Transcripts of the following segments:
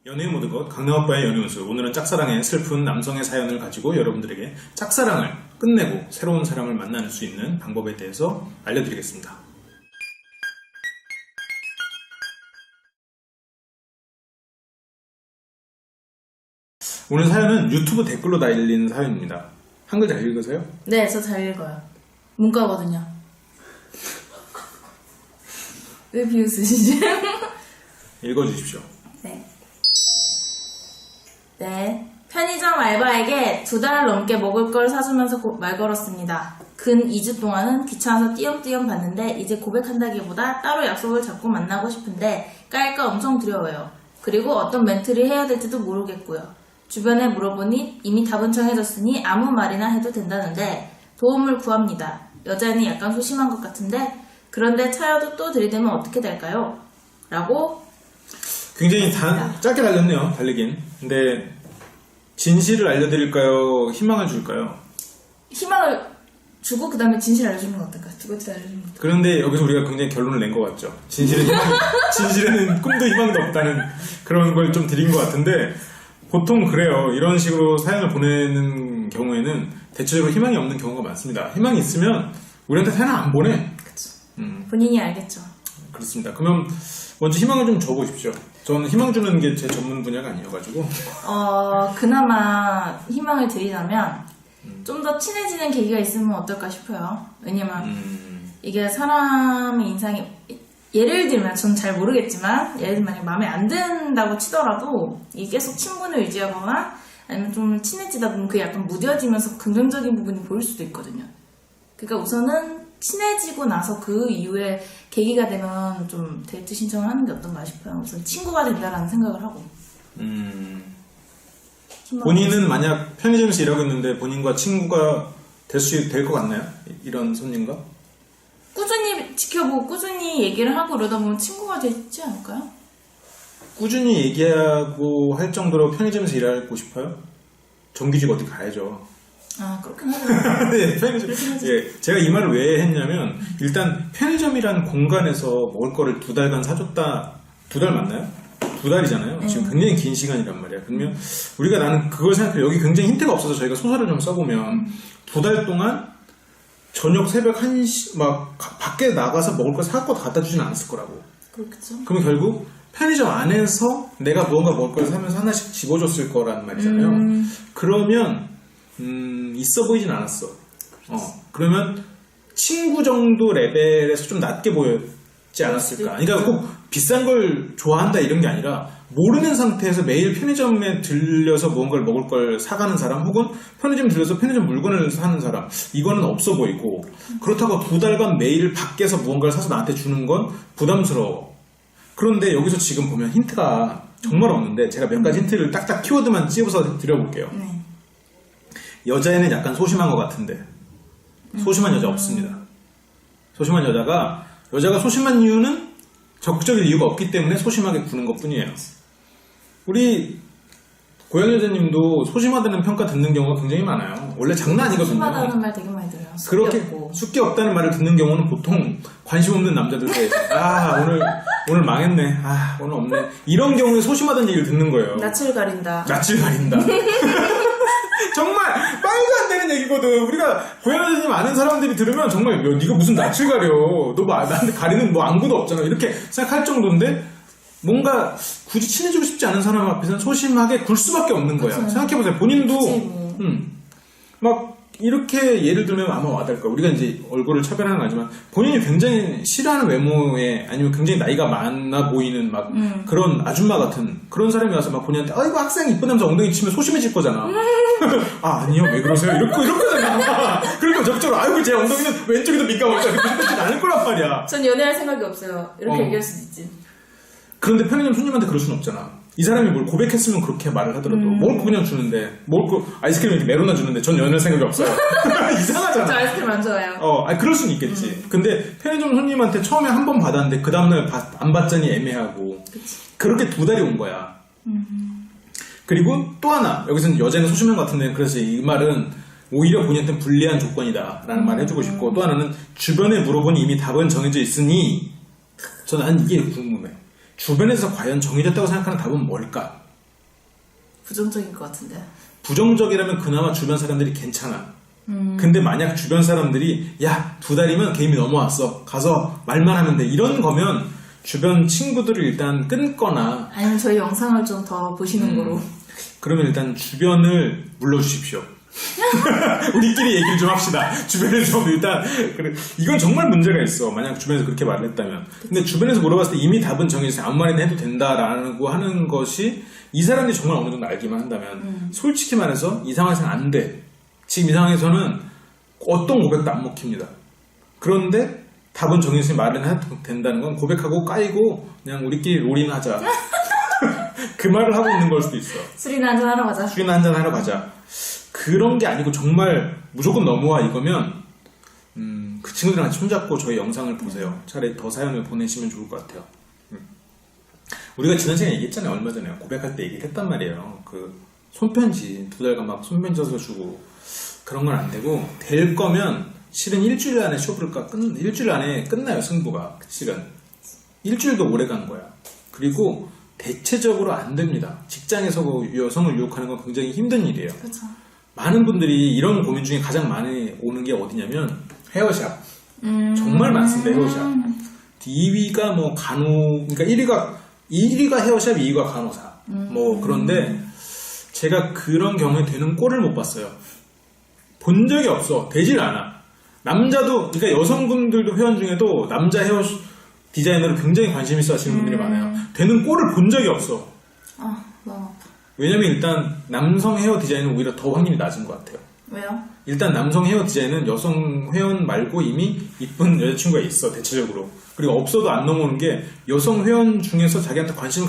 연애의 모든 것 강남오빠의 연애운수. 오늘은 짝사랑의 슬픈 남성의 사연을 가지고 여러분들에게 짝사랑을 끝내고 새로운 사람을 만날 수 있는 방법에 대해서 알려드리겠습니다. 오늘 사연은 유튜브 댓글로 달린 사연입니다. 한글 잘 읽으세요? 네, 저 잘 읽어요. 문과거든요. 왜 비웃으시지? 읽어주십시오. 네. 편의점 알바에게 2달 넘게 먹을 걸 사주면서 말 걸었습니다. 근 2주 동안은 귀찮아서 띄엄띄엄 봤는데 이제 고백한다기보다 따로 약속을 잡고 만나고 싶은데 깔까 엄청 두려워요. 그리고 어떤 멘트를 해야 될지도 모르겠고요. 주변에 물어보니 이미 답은 정해졌으니 아무 말이나 해도 된다는데 도움을 구합니다. 여자는 약간 소심한 것 같은데 그런데 차여도 또 들이대면 어떻게 될까요? 라고 굉장히 짧게 달렸네요. 달리긴. 근데 진실을 알려드릴까요? 희망을 줄까요? 희망을 주고 그 다음에 진실을 알려주는 건 어떨까요? 두 번째 알려주는 건. 그런데 여기서 우리가 굉장히 결론을 낸 것 같죠. 진실에는 꿈도 희망도 없다는 그런 걸 좀 드린 것 같은데 보통 그래요. 이런 식으로 사연을 보내는 경우에는 대체적으로 희망이 없는 경우가 많습니다. 희망이 있으면 우리한테 사연을 안 보내. 그쵸. 본인이 알겠죠. 그렇습니다. 그러면 먼저 희망을 좀 줘보십시오. 저는 희망 주는 게 제 전문 분야가 아니어가지고. 그나마 희망을 드리자면 좀 더 친해지는 계기가 있으면 어떨까 싶어요. 왜냐면 이게 사람의 인상이 예를 들면 전 잘 모르겠지만 예를 들면 마음에 안 든다고 치더라도 이게 계속 친분을 유지하거나 아니면 좀 친해지다 보면 그게 약간 무뎌지면서 긍정적인 부분이 보일 수도 있거든요. 그러니까 우선은 친해지고 나서 그 이후에 계기가 되면 좀 데이트 신청을 하는 게 어떤가 싶어요. 우선 친구가 된다라는 생각을 하고. 본인은 만약 편의점에서 일하고 있는데 본인과 친구가 될 것 같나요? 이런 손님과? 꾸준히 지켜보고 꾸준히 얘기를 하고 그러다 보면 친구가 되지 않을까요? 꾸준히 얘기하고 할 정도로 편의점에서 일하고 싶어요? 정규직 어디 가야죠. 아, 그렇긴 하죠. 네, 편의점. 예, 제가 이 말을 왜 했냐면 일단 편의점이라는 공간에서 먹을 거를 2달간 사줬다. 2달 맞나요? 2달이잖아요. 지금 굉장히 긴 시간이란 말이야. 그러면 우리가 나는 그걸 생각해요. 여기 굉장히 힌트가 없어서 저희가 소설을 좀 써보면 2달 동안 저녁 새벽 1시 막 밖에 나가서 먹을 걸 사갖고 갖다 주진 않았을 거라고. 그렇겠죠. 그러면 결국 편의점 안에서 내가 무언가 먹을 걸 사면서 하나씩 집어줬을 거란 말이잖아요. 그러면 있어 보이진 않았어. 그러면 친구 정도 레벨에서 좀 낮게 보였지 않았을까. 그러니까 꼭 비싼 걸 좋아한다 이런 게 아니라 모르는 상태에서 매일 편의점에 들려서 무언가를 먹을 걸 사가는 사람 혹은 편의점 들려서 편의점 물건을 사는 사람 이거는 없어 보이고 그렇다고 2달간 매일 밖에서 무언가를 사서 나한테 주는 건 부담스러워. 그런데 여기서 지금 보면 힌트가 정말 없는데 제가 몇 가지 힌트를 딱딱 키워드만 찝어서 드려볼게요. 네. 여자애는 약간 소심한 것 같은데 소심한 여자 없습니다. 소심한 여자가 소심한 이유는 적극적인 이유가 없기 때문에 소심하게 구는 것 뿐이에요. 우리 고양 여자님도 소심하다는 평가 듣는 경우가 굉장히 많아요. 원래 장난 아니거든요. 소심하다는 말 되게 많이 들어요. 그렇게 숙기 없다는 말을 듣는 경우는 보통 관심 없는 남자들 사이에서 오늘 망했네. 오늘 없네. 이런 경우에 소심하다는 얘기를 듣는 거예요. 낯을 가린다. 낯을 가린다. 정말 말도 안 되는 얘기거든. 우리가 고양 여자님 아는 사람들이 들으면 정말 네가 무슨 낯을 가려. 너 나한테 가리는 안구도 없잖아. 이렇게 생각할 정도인데 뭔가 굳이 친해지고 싶지 않은 사람 앞에서는 소심하게 굴 수밖에 없는 거야. 그쵸. 생각해보세요. 본인도 뭐. 막 이렇게 예를 들면 아마 와닿을 거야. 우리가 이제 얼굴을 차별하는 건 아니지만 본인이 굉장히 싫어하는 외모에 아니면 굉장히 나이가 많아 보이는 막 그런 아줌마 같은 그런 사람이 와서 막 본인한테 이거 학생 이쁜 남자 엉덩이 치면 소심해질 거잖아. 아니요 왜 그러세요? 이럴 거잖아. 그러니까 적극적으로 아이고 제 엉덩이는 왼쪽이 더 민감하니까 그렇게 생각하지 않을 거란 말이야. 전 연애할 생각이 없어요. 이렇게 얘기할 수도 있지. 그런데 편의점 손님한테 그럴 수는 없잖아. 이 사람이 뭘 고백했으면 그렇게 말을 하더라도 먹을 거 그냥 주는데 먹을 거 아이스크림 이렇게 메로나 주는데 전 연애할 생각이 없어요. 이상하잖아. 저 아이스크림 안 좋아해요. 그럴 수는 있겠지. 근데 편의점 손님한테 처음에 한 번 받았는데 그 다음날 안 받자니 애매하고 그렇게 2달이 온 거야. 그리고 또 하나 여기서는 여자는 소심한 것 같은데 그래서 이 말은 오히려 본인한테는 불리한 조건이다 라는 말을 해주고 싶고 또 하나는 주변에 물어보니 이미 답은 정해져 있으니 저는 이게 궁금해. 주변에서 과연 정해졌다고 생각하는 답은 뭘까? 부정적인 것 같은데. 부정적이라면 그나마 주변 사람들이 괜찮아. 근데 만약 주변 사람들이 야 2달이면 게임이 넘어왔어 가서 말만 하면 돼 이런 거면 주변 친구들을 일단 끊거나 아니면 저희 영상을 좀 더 보시는 거로. 그러면 일단 주변을 물러주십시오. 우리끼리 얘기를 좀 합시다. 주변에 좀 일단 그래, 이건 정말 문제가 있어. 만약 주변에서 그렇게 말을 했다면. 근데 주변에서 물어봤을 때 이미 답은 정해져서 아무 말이나 해도 된다라고 하는 것이 이 사람들이 정말 어느 정도 알기만 한다면 솔직히 말해서 이 상황에서는 안 돼. 지금 이 상황에서는 어떤 고백도 안 먹힙니다. 그런데 답은 정해서 말은 해도 된다는 건 고백하고 까이고 그냥 우리끼리 롤이나 하자. 그 말을 하고 있는 걸 수도 있어. 술이나 한잔 하러 가자. 술이나 한잔 하러 가자. 그런 게 아니고 정말 무조건 넘어와 이거면 그 친구들이랑 손잡고 저희 영상을 보세요. 차라리 더 사연을 보내시면 좋을 것 같아요. 우리가 지난 시간에 얘기했잖아요. 얼마 전에 고백할 때 얘기를 했단 말이에요. 그 손편지 2달간 막 손편지 써서 주고 그런 건 안 되고 될 거면 실은 일주일 안에 일주일 안에 끝나요. 승부가 실은 일주일도 오래 간 거야. 그리고 대체적으로 안 됩니다. 직장에서 여성을 유혹하는 건 굉장히 힘든 일이에요. 그렇죠. 많은 분들이 이런 고민 중에 가장 많이 오는 게 어디냐면 헤어샵. 정말 많습니다. 헤어샵. 2위가 뭐 그러니까 1위가 헤어샵, 2위가 간호사. 뭐 그런데 제가 그런 경우에 되는 꼴을 못 봤어요. 본 적이 없어. 되질 않아. 남자도 그러니까 여성분들도 회원 중에도 남자 헤어 디자이너를 굉장히 관심 있어 하시는 분들이 많아요. 되는 꼴을 본 적이 없어. 아, 너무 아파. 왜냐면 일단 남성 헤어 디자인은 오히려 더 확률이 낮은 것 같아요. 왜요? 일단 남성 헤어 디자인은 여성 회원 말고 이미 이쁜 여자친구가 있어 대체적으로. 그리고 없어도 안 넘어오는 게 여성 회원 중에서 자기한테 관심을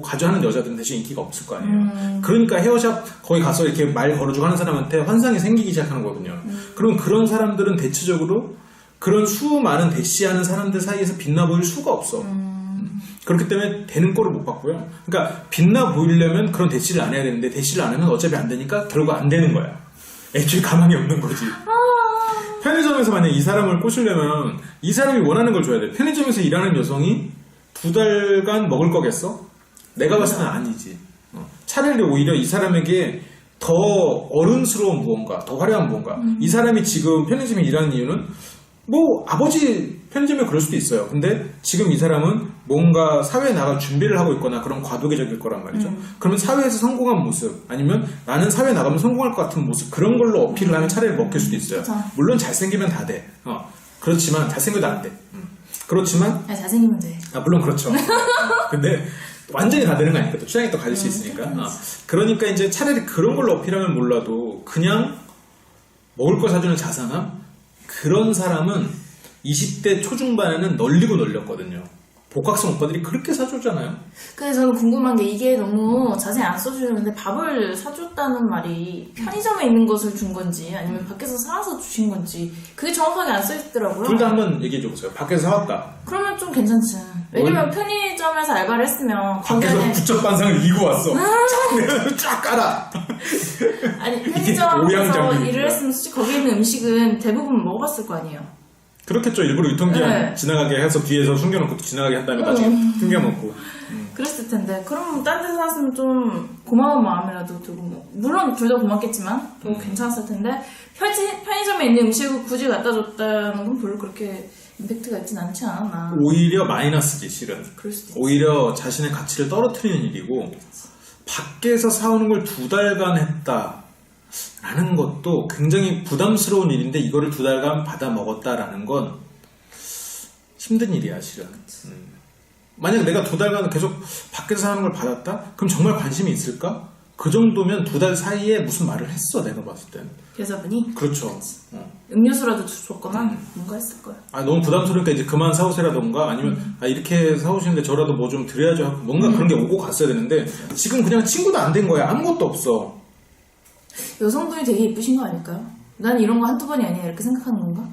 가져 하는 여자들은 대신 인기가 없을 거 아니에요. 그러니까 헤어샵 거기 가서 이렇게 말 걸어주고 하는 사람한테 환상이 생기기 시작하는 거거든요. 그럼 그런 사람들은 대체적으로 그런 수많은 대시하는 사람들 사이에서 빛나 보일 수가 없어. 그렇기 때문에 되는 꼴을 못 봤고요. 그러니까 빛나 보이려면 그런 대시를 안 해야 되는데 대시를 안 하면 어차피 안 되니까 결국 안 되는 거야. 애초에 가망이 없는 거지. 편의점에서 만약 이 사람을 꼬시려면 이 사람이 원하는 걸 줘야 돼. 편의점에서 일하는 여성이 2달간 먹을 거겠어? 내가 봤을 때는 아니지. 차라리 오히려 이 사람에게 더 어른스러운 무언가, 더 화려한 무언가. 이 사람이 지금 편의점에 일하는 이유는 뭐 아버지 편의점에 그럴 수도 있어요. 근데 지금 이 사람은 뭔가 사회에 나갈 준비를 하고 있거나 그런 과도기적일 거란 말이죠. 그러면 사회에서 성공한 모습 아니면 나는 사회에 나가면 성공할 것 같은 모습 그런 걸로 어필을 하면 차라리 먹힐 수도 있어요. 그쵸. 물론 잘생기면 다 돼. 그렇지만 잘생겨도 안 돼. 그렇지만 야, 잘생기면 돼. 물론 그렇죠. 근데 완전히 다 되는 거 아니니까 또 취향이 또 가질 수 있으니까. 그러니까 이제 차라리 그런 걸로 어필하면 몰라도 그냥 먹을 거 사주는 자상함 그런 사람은 20대 초중반에는 널리고 널렸거든요. 복학생 오빠들이 그렇게 사주잖아요. 근데 저는 궁금한 게 이게 너무 자세히 안 써주는데 밥을 사줬다는 말이 편의점에 있는 것을 준 건지 아니면 밖에서 사와서 주신 건지 그게 정확하게 안 써있더라고요. 둘 다 한번 얘기해줘보세요. 밖에서 사왔다. 그러면 좀 괜찮지. 왜냐면 편의점에서 알바를 했으면 밖에서 거기에 부쩍반상을 이고 왔어. 쫙 깔아. 아니 오양 편의점에서 장면이니까. 일을 했으면 솔직히 거기에 있는 음식은 대부분 먹어봤을 거 아니에요. 그렇겠죠. 일부러 유통기한 네. 지나가게 해서 뒤에서 숨겨놓고 지나가게 한 다음에 나중에 숨겨놓고. 그랬을 텐데 그럼 딴 데서 샀으면 좀 고마운 마음이라도 들고 뭐 물론 둘 다 고맙겠지만 또 괜찮았을 텐데 편의점에 있는 음식을 굳이 갖다 줬다는 건 별로 그렇게 임팩트가 있진 않지 않았나. 오히려 마이너스지 실은. 그럴 수도 있지. 오히려 자신의 가치를 떨어뜨리는 일이고 밖에서 사오는 걸 2달간 했다 라는 것도 굉장히 부담스러운 일인데 이거를 2달간 받아 먹었다라는 건 힘든 일이야 실은. 만약 내가 2달간 계속 밖에서 사는 걸 받았다? 그럼 정말 관심이 있을까? 그 정도면 2달 사이에 무슨 말을 했어 내가 봤을 땐. 여자분이 그렇죠. 음료수라도 줬거나 뭔가 했을 거야. 너무 부담스러우니까 이제 그만 사오세라던가 아니면 이렇게 사오시는데 저라도 뭐 좀 드려야죠 하고 뭔가 그런 게 오고 갔어야 되는데 지금 그냥 친구도 안 된 거야. 아무것도 없어. 여성분이 되게 예쁘신 거 아닐까요? 난 이런 거 한두 번이 아니야 이렇게 생각하는 건가?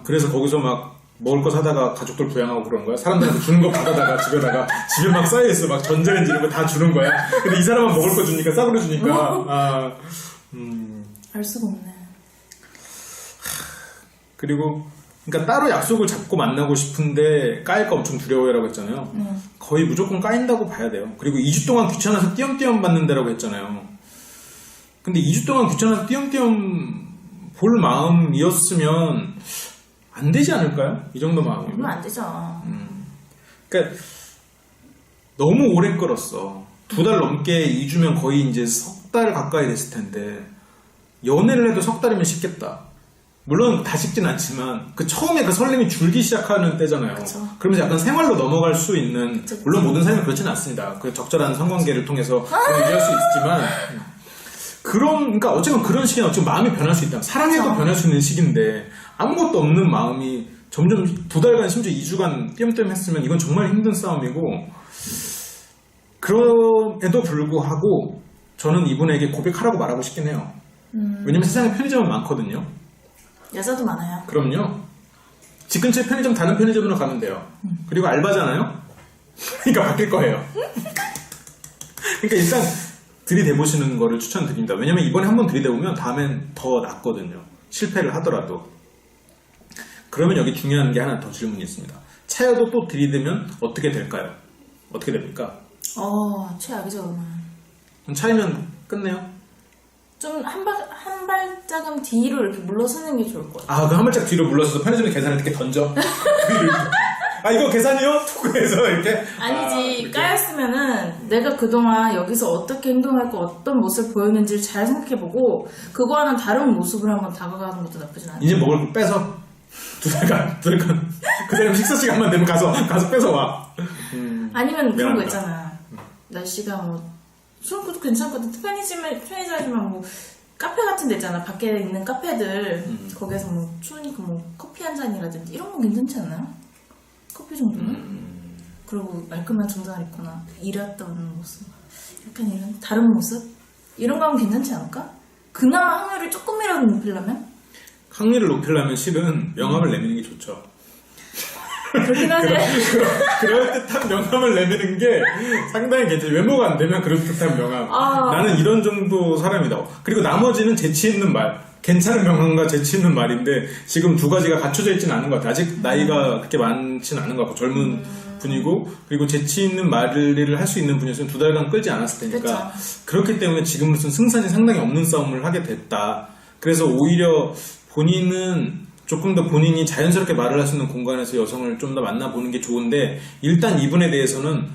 그래서 거기서 막 먹을 거 사다가 가족들 부양하고 그런 거야? 사람들한테 주는 거 받아다가 집에 막 쌓여있어. 막 전자레인지 이런 거 다 주는 거야? 근데 이 사람만 먹을 거 주니까 싸구려 주니까. 알 수가 없네. 그리고 그러니까 따로 약속을 잡고 만나고 싶은데 까일까 엄청 두려워요라고 했잖아요. 거의 무조건 까인다고 봐야 돼요. 그리고 2주 동안 귀찮아서 띄엄띄엄 받는다라고 했잖아요. 근데 2주 동안 귀찮아서 띄엄띄엄 볼 마음이었으면 안 되지 않을까요? 이 정도 마음이면. 그러면 안 되죠. 그러니까 너무 오래 끌었어. 2달 넘게 2주면 거의 이제 석 달 가까이 됐을 텐데 연애를 해도 석 달이면 식겠다. 물론 다 식진 않지만 그 처음에 그 설렘이 줄기 시작하는 때잖아요. 그쵸. 그러면서 약간 생활로 넘어갈 수 있는 그쵸. 물론 모든 사람이 그렇지는 않습니다. 그 적절한 성관계를 통해서 유지할 수 있지만 그러니까 어쨌든 그런 시기는 어쨌든 마음이 변할 수 있다. 사랑해도 그쵸. 변할 수 있는 시기인데 아무것도 없는 마음이 점점 2달간 심지어 2주간 띄엄띄엄 했으면 이건 정말 힘든 싸움이고 그럼에도 불구하고 저는 이분에게 고백하라고 말하고 싶긴 해요. 왜냐면 세상에 편의점은 많거든요. 여자도 많아요. 그럼요. 집 근처에 편의점 다른 편의점으로 가면 돼요. 그리고 알바잖아요. 그러니까 바뀔 거예요. 그러니까 일단 들이대보시는 거를 추천드립니다. 왜냐면 이번에 한번 들이대보면 다음엔 더 낫거든요. 실패를 하더라도. 그러면 여기 중요한 게 하나 더 질문이 있습니다. 차여도 또 들이대면 어떻게 될까요? 어떻게 됩니까? 최악이죠, 그러면. 그럼 차이면 끝내요? 좀 한 발짝은 뒤로 이렇게 물러서는 게 좋을 것 같아요. 아, 그 한 발짝 뒤로 물러서서 편의점에 계산을 이렇게 던져? 아, 이거 계산이요? 툭 해서 이렇게? 아니지, 이렇게. 까였으면은 내가 그동안 여기서 어떻게 행동했고 어떤 모습을 보였는지를 잘 생각해보고 그거와는 다른 모습을 한번 다가가는 것도 나쁘진 않아요. 이제 먹을 거 빼서 2달간 그 사람 식사 시간만 되면 가서 뺏어 와. 아니면 그런 거 미안합니다. 있잖아. 날씨가 뭐 수영구도 괜찮거든. 편의점이지만 뭐 카페 같은 데 있잖아. 밖에 있는 카페들 거기에서 뭐 추우니까 뭐 커피 한 잔이라든지 이런 건 괜찮지 않나요? 커피 정도는? 그리고 말끔한 정장을 입거나 일했던 모습, 약간 이런 다른 모습 이런 거 하면 괜찮지 않을까? 그나마 확률을 조금이라도 높이려면? 확률을 높이려면 실은 명함을 내미는 게 좋죠. 그렇긴 하지. 그럴듯한 명함을 내미는 게 상당히 괜찮아요. 외모가 안 되면 그럴듯한 명함. 나는 이런 정도 사람이다. 그리고 나머지는 재치 있는 말. 괜찮은 명함과 재치 있는 말인데 지금 두 가지가 갖춰져 있지는 않은 것 같아요. 아직 나이가 그렇게 많지는 않은 것 같고 젊은 분이고 그리고 재치 있는 말을 할 수 있는 분이었으면 2달간 끌지 않았을 테니까 그렇기 때문에 지금 무슨 승산이 상당히 없는 싸움을 하게 됐다. 그래서 오히려 본인은 조금 더 본인이 자연스럽게 말을 할 수 있는 공간에서 여성을 좀 더 만나보는 게 좋은데 일단 이분에 대해서는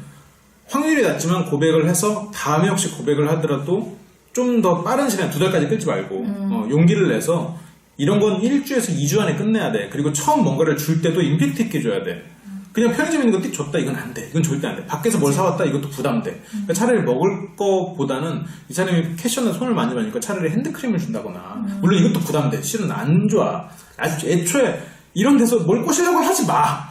확률이 낮지만 고백을 해서 다음에 혹시 고백을 하더라도 좀 더 빠른 시간 2달까지 끌지 말고 용기를 내서 이런 건 1주에서 2주 안에 끝내야 돼. 그리고 처음 뭔가를 줄 때도 임팩트 있게 줘야 돼. 그냥 편의점에 있는 거 띡 줬다 이건 안 돼. 이건 절대 안 돼. 밖에서 뭘 사왔다 이것도 부담돼. 그러니까 차라리 먹을 거보다는 이 사람이 캐셔너에 손을 많이 받으니까 차라리 핸드크림을 준다거나 물론 이것도 부담돼. 실은 안 좋아. 아주 애초에 이런 데서 뭘 꼬시려고 하지 마.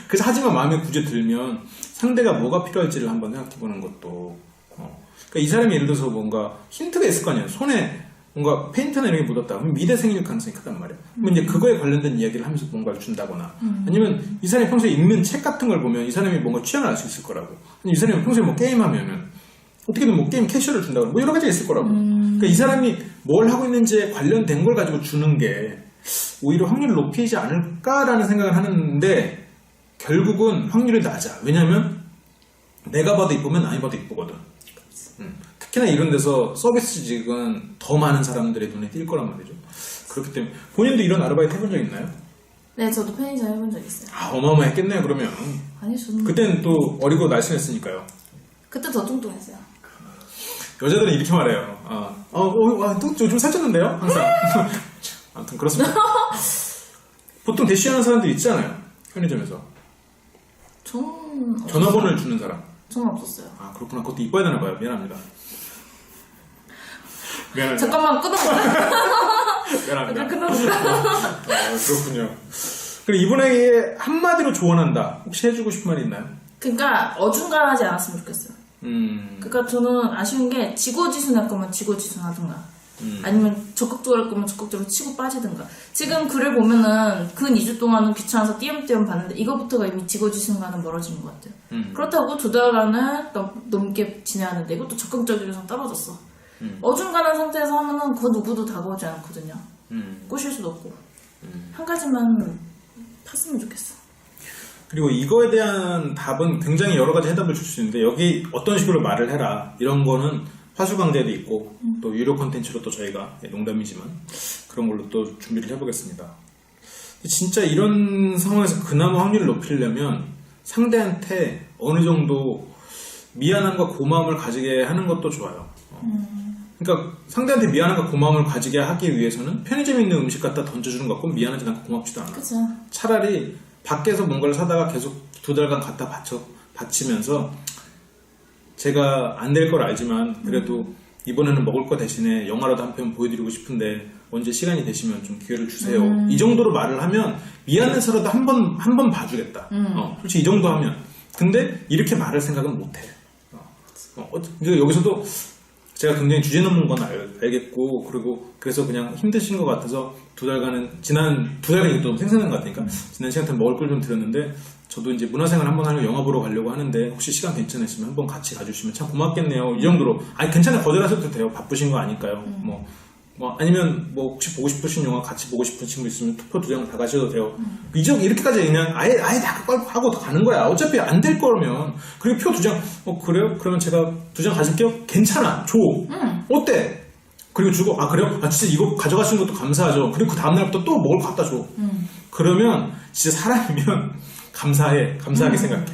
그래서 하지만 마음에 굳이 들면 상대가 뭐가 필요할지를 한번 생각해보는 것도 그러니까 이 사람이 예를 들어서 뭔가 힌트가 있을 거 아니야. 손에 뭔가 페인트나 이런 게 묻었다. 그럼 미대생일 가능성이 크단 말이야. 그럼 이제 그거에 관련된 이야기를 하면서 뭔가를 준다거나 아니면 이 사람이 평소에 읽는 책 같은 걸 보면 이 사람이 뭔가 취향을 알 수 있을 거라고. 이 사람이 평소에 뭐 게임하면은 어떻게든 뭐 게임 캐셔를 준다거나 뭐 여러 가지가 있을 거라고. 그러니까 이 사람이 뭘 하고 있는지에 관련된 걸 가지고 주는 게 오히려 확률을 높이지 않을까라는 생각을 하는데 결국은 확률이 낮아. 왜냐면 내가 봐도 이쁘면 남이 봐도 이쁘거든. 특히나 이런 데서 서비스직은 더 많은 사람들의 눈에 띌 거란 말이죠. 그렇기 때문에 본인도 이런 아르바이트 해본 적 있나요? 네, 저도 편의점 해본 적 있어요. 아, 어마어마했겠네요. 그러면 아니, 저는 그때는 또 어리고 날씬했으니까요. 그때 더 뚱뚱했어요. 여자들은 이렇게 말해요. 또 좀 살쪘는데요? 항상. 아무튼 그렇습니다. 보통 대쉬하는 사람들 있잖아요. 편의점에서. 저는 전화번호를 주는 사람. 저는 없었어요. 아, 그렇구나. 그것도 이뻐야 되나 봐요. 미안합니다. 미안합니다. 잠깐만 끊어볼까? 미안합니다. 끊어볼까? 그렇군요. 그리고 이분에게 한마디로 조언한다. 혹시 해주고 싶은 말이 있나요? 그러니까 어중간하지 않았으면 좋겠어요. 그러니까 저는 아쉬운 게 지고지순 할 거면 지고지순 하든가 아니면 적극적으로 할 거면 적극적으로 치고 빠지든가. 지금 글을 보면은 근 2주 동안은 귀찮아서 띄엄띄엄 봤는데 이거부터가 이미 지고지순과는 멀어지는 것 같아요. 그렇다고 2달간은 넘게 지내왔는데 이것도 적극적으로 떨어졌어. 어중간한 상태에서 하면은 그 누구도 다가오지 않거든요. 꼬실 수도 없고. 한 가지만 탔으면 좋겠어. 그리고 이거에 대한 답은 굉장히 여러 가지 해답을 줄 수 있는데 여기 어떤 식으로 말을 해라 이런 거는 화수강좌에도 있고 또 유료 콘텐츠로 또 저희가 농담이지만 그런 걸로 또 준비를 해보겠습니다. 진짜 이런 상황에서 그나마 확률을 높이려면 상대한테 어느 정도 미안함과 고마움을 가지게 하는 것도 좋아요. 그러니까 상대한테 미안함과 고마움을 가지게 하기 위해서는 편의점에 있는 음식 갖다 던져주는 것 같고 미안하지 않고 고맙지도 않아. 그쵸. 차라리 밖에서 뭔가를 사다가 계속 2달간 갖다 바치면서 제가 안 될 걸 알지만 그래도 이번에는 먹을 거 대신에 영화라도 한 편 보여드리고 싶은데 언제 시간이 되시면 좀 기회를 주세요. 이 정도로 말을 하면 미안해서라도 한 번 봐주겠다. 솔직히 이 정도 하면. 근데 이렇게 말할 생각은 못해. 근데 여기서도 제가 굉장히 주제 넘는 건 알겠고 그리고 그래서 그냥 힘드신 것 같아서 2달간은 지난 2달간이 또 생생한 것 같으니까 지난 시간 동안 먹을 걸 좀 드렸는데 저도 이제 문화생활 한번 하려고 영화 보러 가려고 하는데 혹시 시간 괜찮으시면 한번 같이 가주시면 참 고맙겠네요. 이 정도로 아니 괜찮아요. 거절하셔도 돼요. 바쁘신 거 아니까요. 뭐 아니면 뭐 혹시 보고 싶으신 영화 같이 보고 싶은 친구 있으면 투표 2장 다 가셔도 돼요. 이렇게까지 그냥 아예 다 하고 가는 거야. 어차피 안 될 거면 그리고 표 2장 그래요? 그러면 제가 2장 가질게요. 괜찮아. 줘. 어때? 그리고 주고 그래요? 진짜 이거 가져가신 것도 감사하죠. 그리고 그 다음날부터 또 먹을 거 갖다 줘. 그러면 진짜 사람이면 감사하게 생각해.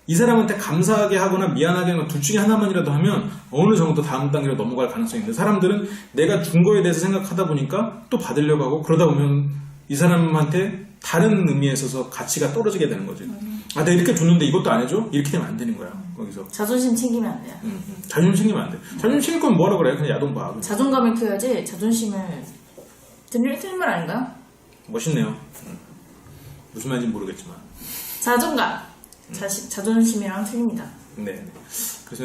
이 사람한테 감사하게 하거나 미안하게 하거나 둘 중에 하나만이라도 하면 어느 정도 다음 단계로 넘어갈 가능성이 있는데 사람들은 내가 준 거에 대해서 생각하다 보니까 또 받으려고 하고 그러다 보면 이 사람한테 다른 의미에 있어서 가치가 떨어지게 되는 거지. 내가 이렇게 줬는데 이것도 안 해줘? 이렇게 되면 안 되는 거야. 거기서 자존심 챙기면 안 돼요. 자존심 챙기면 안 돼. 자존심 챙길 거면 뭐라 그래? 그냥 야동 봐. 자존감을 키워야지 자존심을 틀린 말 아닌가요? 멋있네요. 무슨 말인지 모르겠지만. 자존감. 자존심이랑 틀립니다. 네.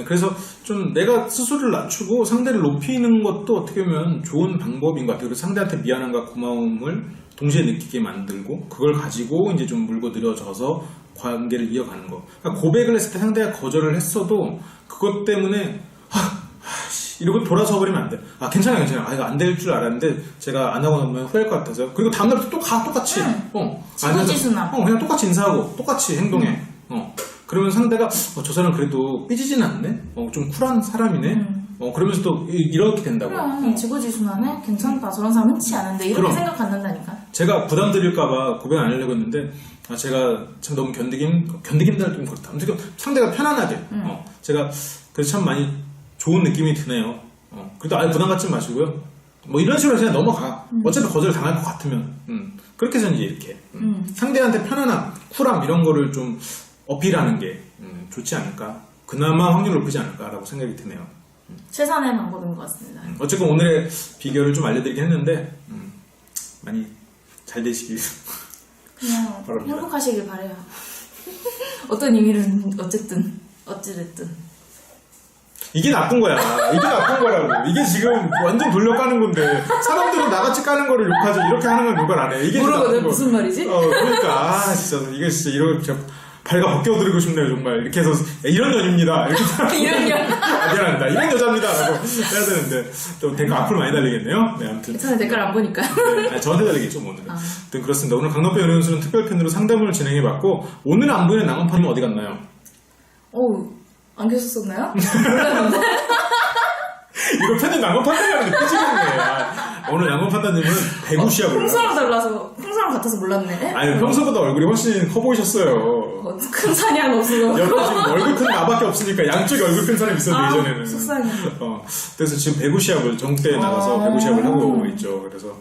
그래서 좀 내가 스스로를 낮추고 상대를 높이는 것도 어떻게 보면 좋은 방법인 것 같아요. 그래서 상대한테 미안함과 고마움을 동시에 느끼게 만들고 그걸 가지고 이제 좀 물고 늘어져서 관계를 이어가는 거. 그러니까 고백을 했을 때 상대가 거절을 했어도 그것 때문에 이러고 돌아서 버리면 안 돼. 괜찮아요. 이거 안 될 줄 알았는데 제가 안 하고 나면 후회할 것 같아서. 그리고 다음날부터 또 똑같이. 지고지순함. 그냥 똑같이 인사하고 똑같이 행동해. 그러면 상대가 저 사람 그래도 삐지진 않네? 좀 쿨한 사람이네? 그러면서 또 이렇게 된다고. 그럼 지고지순하네? 괜찮다. 저런 사람 흔치 않은데 이렇게 생각 갖는다니까. 제가 부담 드릴까봐 고백 안 하려고 했는데 제가 참 너무 견디긴다는 좀 그렇다. 아무튼 상대가 편안하게 제가 그래서 참 많이 좋은 느낌이 드네요. 그래도 아예 부담 갖지 마시고요. 뭐 이런 식으로 그냥 넘어가. 어차피 거절 당할 것 같으면. 그렇게 해서 이제 이렇게 상대한테 편안함, 쿨함 이런 거를 좀 어필하는 게 좋지 않을까. 그나마 확률을 높이지 않을까라고 생각이 드네요. 최선의 방법인 것 같습니다. 어쨌건 오늘의 비결을 좀 알려드리긴 했는데 많이 잘 되시길 그냥 바랍니다. 행복하시길 바래요. 어떤 의미는 어찌됐든 이게 나쁜 거야. 이게 나쁜 거라고. 이게 지금 완전 돌려까는 건데 사람들은 나같이 까는 거를 욕하지 이렇게 하는 건 욕을 안 해. 이게 모르거든 무슨 말이지? 그러니까 진짜 이게 진짜 이렇게 발가 벗겨드리고 싶네요 정말. 이렇게 해서 이런 년입니다. 이렇게 이런 년. 미안합니다. 이런 여자입니다라고 해야 되는데 좀 댓글 앞으로 많이 달리겠네요. 네, 아무튼 괜찮아요. 댓글 안 보니까. 네, 저한테 달리겠죠 뭐 오늘은. 아무튼 그렇습니다. 오늘 강남편 연수는 특별편으로 상담을 진행해봤고 오늘 안 보이는 낭만파님은 어디 갔나요? 안 계셨었나요? 몰랐는데. 이거 편집 낭만판단이라는데 삐지겠네. 오늘 낭만판단님은 배구 시합을. 평소랑 같아서 몰랐네. 아니 평소보다 얼굴이 훨씬 커 보이셨어요. 큰 사냥 없어서. 여기 지금 얼굴 큰 나밖에 없으니까 양쪽에 얼굴 큰 사람이 있었는데 예전에는. 속상해. 그래서 지금 배구 시합을 정대에 나가서 배구 시합을 하고 있죠. 그래서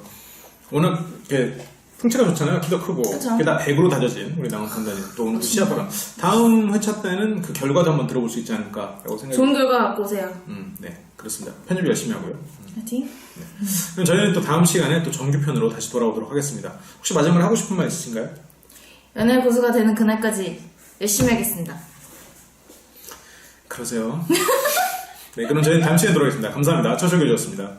워낙 이렇게 풍채가 좋잖아요. 키도 크고. 그게 다 100으로 다져진 우리 낭만판단님 또 오늘 시합을 하면 다음 회차 때는 그 결과도 한번 들어볼 수 있지 않을까라고 생각이. 좋은 결과 갖고 오세요. 네 그렇습니다. 편집 열심히 하고요. 파이팅. 네. 그럼 저희는 또 다음 시간에 또 정규편으로 다시 돌아오도록 하겠습니다. 혹시 마지막으로 하고 싶은 말 있으신가요? 연애 고수가 되는 그날까지 열심히 하겠습니다. 그러세요. 네, 그럼 저희는 다음 시간에 돌아오겠습니다. 감사합니다. 처쇼교주였습니다.